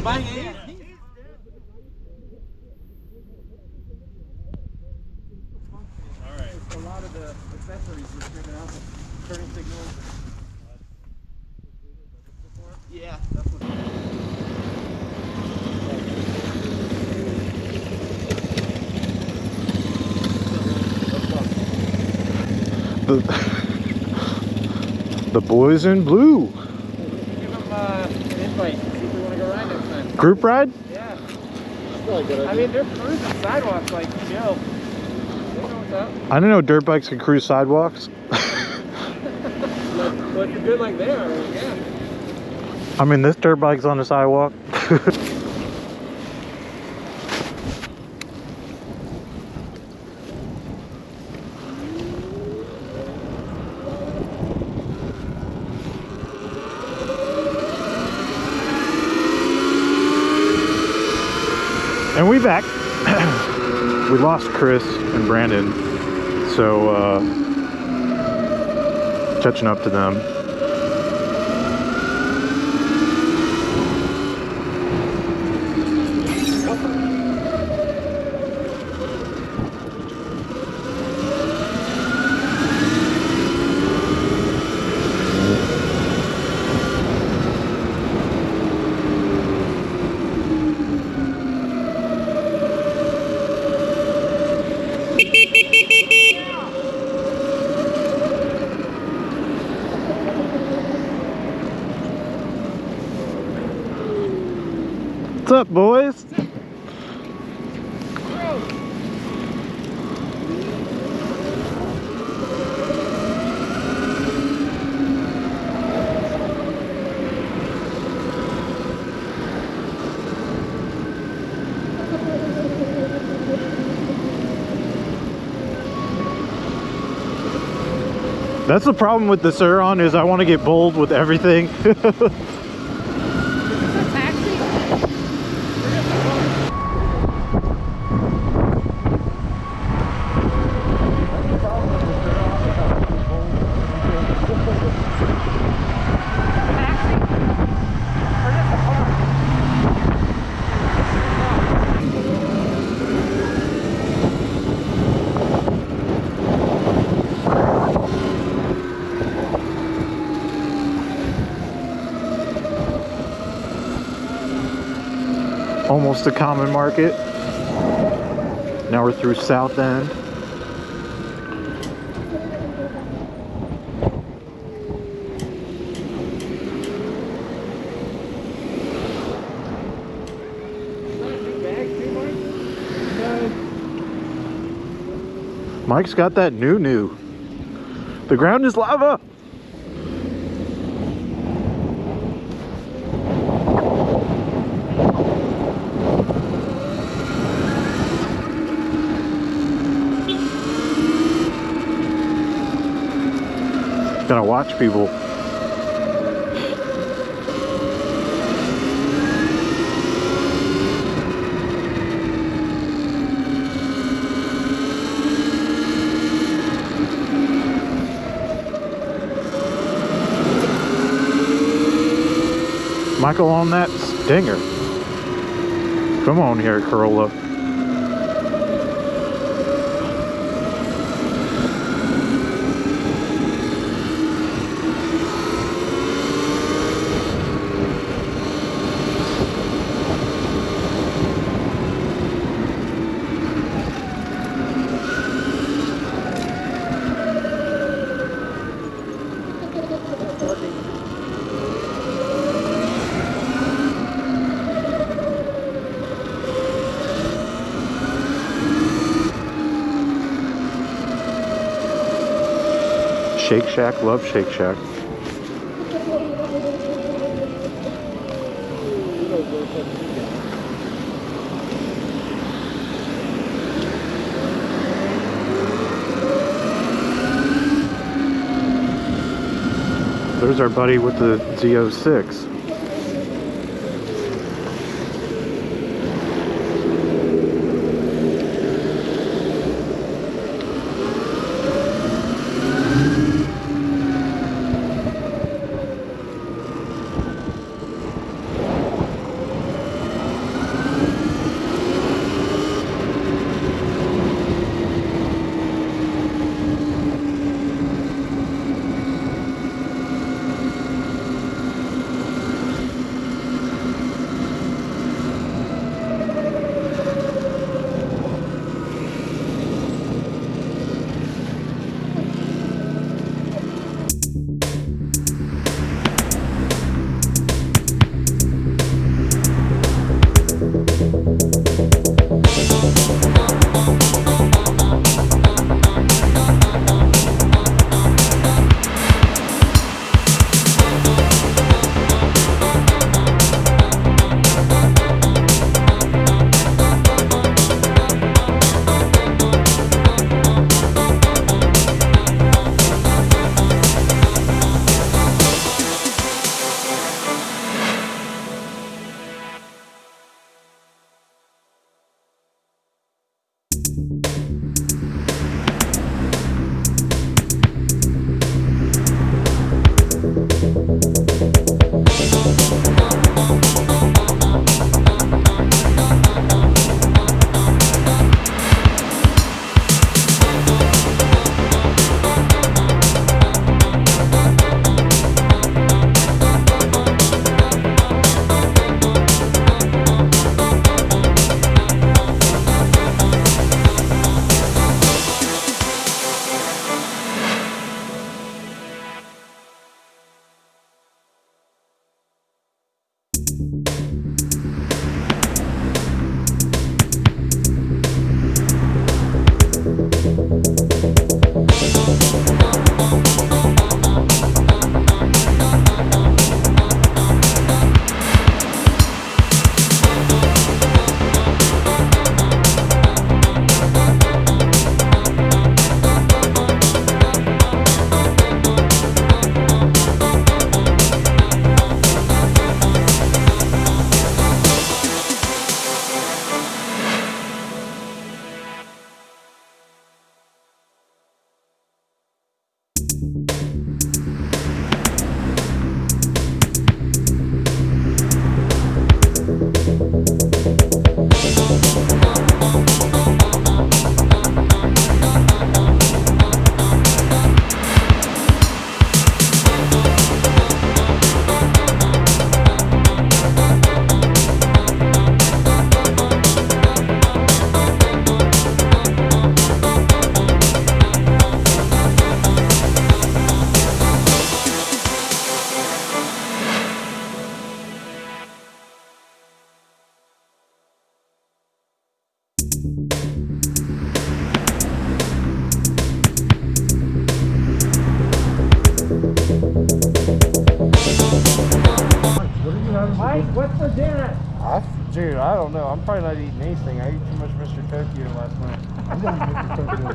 bike, yeah. Alright. A lot of the accessories were screaming out the turning signals. Yeah, that's what The boys in blue. Give them an invite. See if we want to go ride next time. Group ride? Yeah. Really good idea. I mean, they're cruising sidewalks like, yo. They know what's up. I didn't know dirt bikes can cruise sidewalks. Well, if you're good like they are, yeah. I mean, this dirt bike's on the sidewalk. And we back. We lost Chris and Brandon, so catching up to them. What's up, boys? That's the problem with the Sur-Ron is I want to get bold with everything. Almost a common market. Now we're through South End. Mike's got that new. The ground is lava. Gotta watch people. Michael on that Stinger. Come on here, Corolla. Shake Shack, love Shake Shack. There's our buddy with the Z06. Mike, what's for dinner? Dude, I don't know. I'm probably not eating anything. I ate too much Mr. Tokyo last night. I'm going to Mr. Tokyo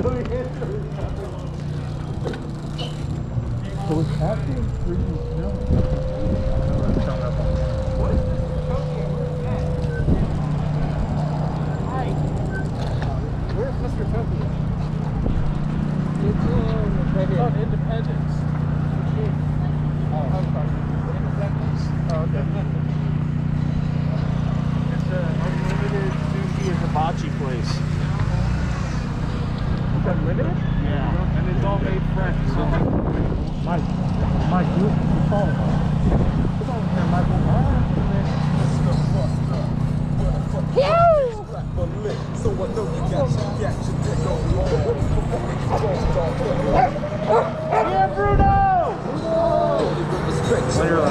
later. So it's actually freezing snow. What is Mr. Tokyo? Where's that? Hi. Where's Mr. Tokyo? It's on Independence. Oh, I'm sorry. Independence. Oh, okay. It's an unlimited sushi and hibachi place. It's unlimited? Yeah. And it's all made fresh. So Mike, you call him. Come on here, Michael. yeah, Bruno! Later,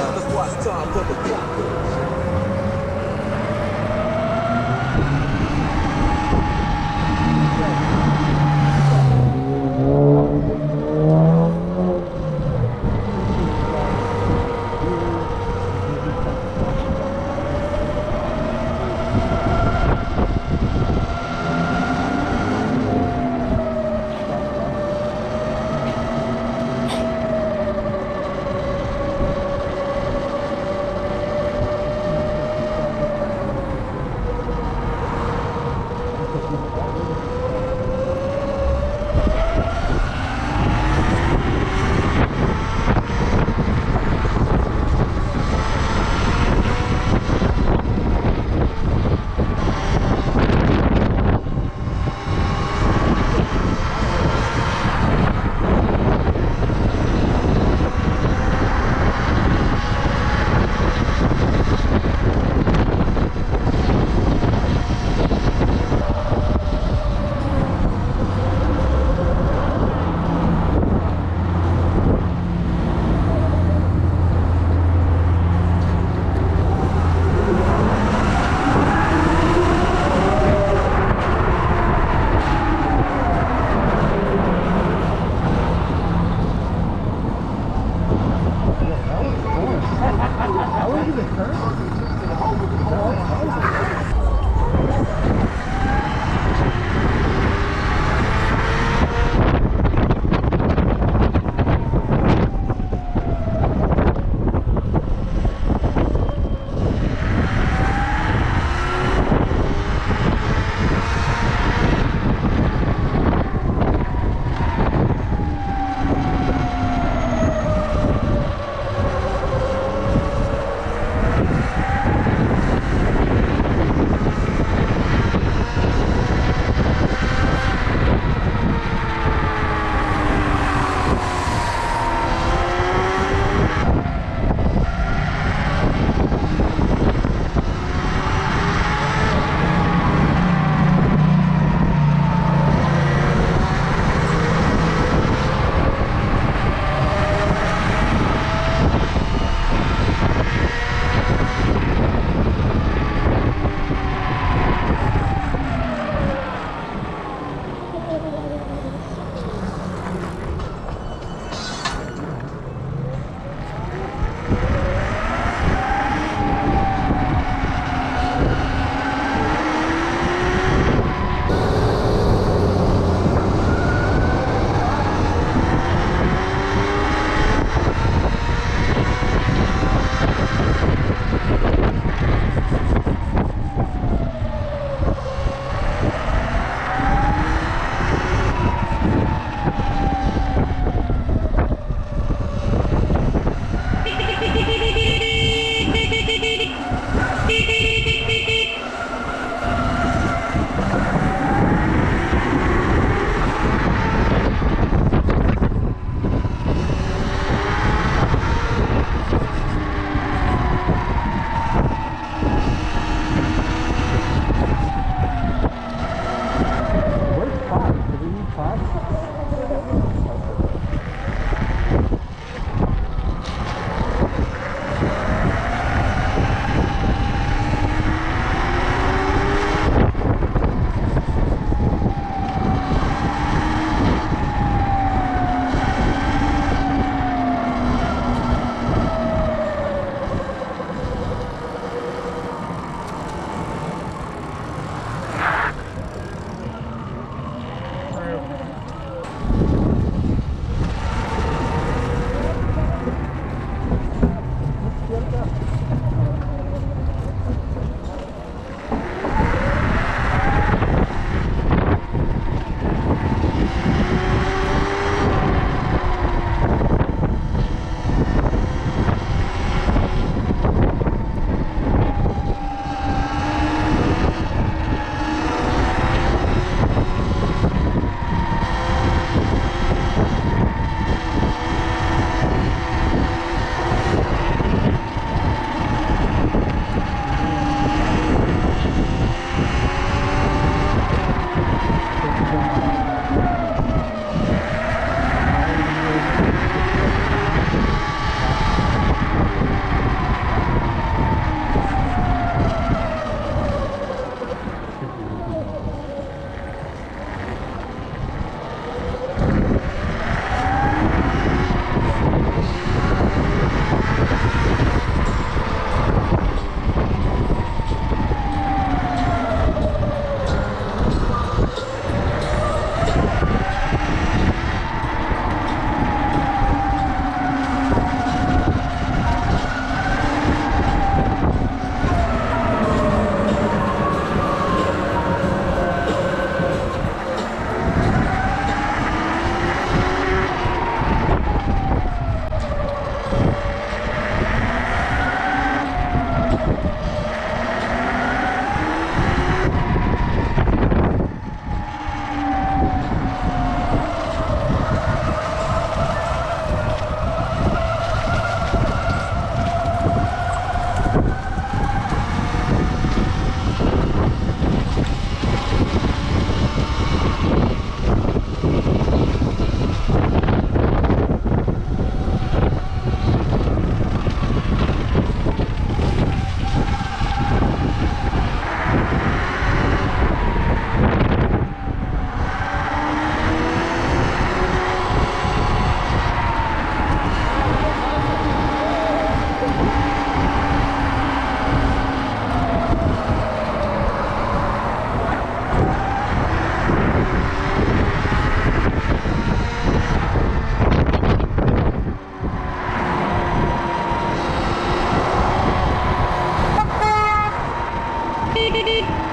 Bye.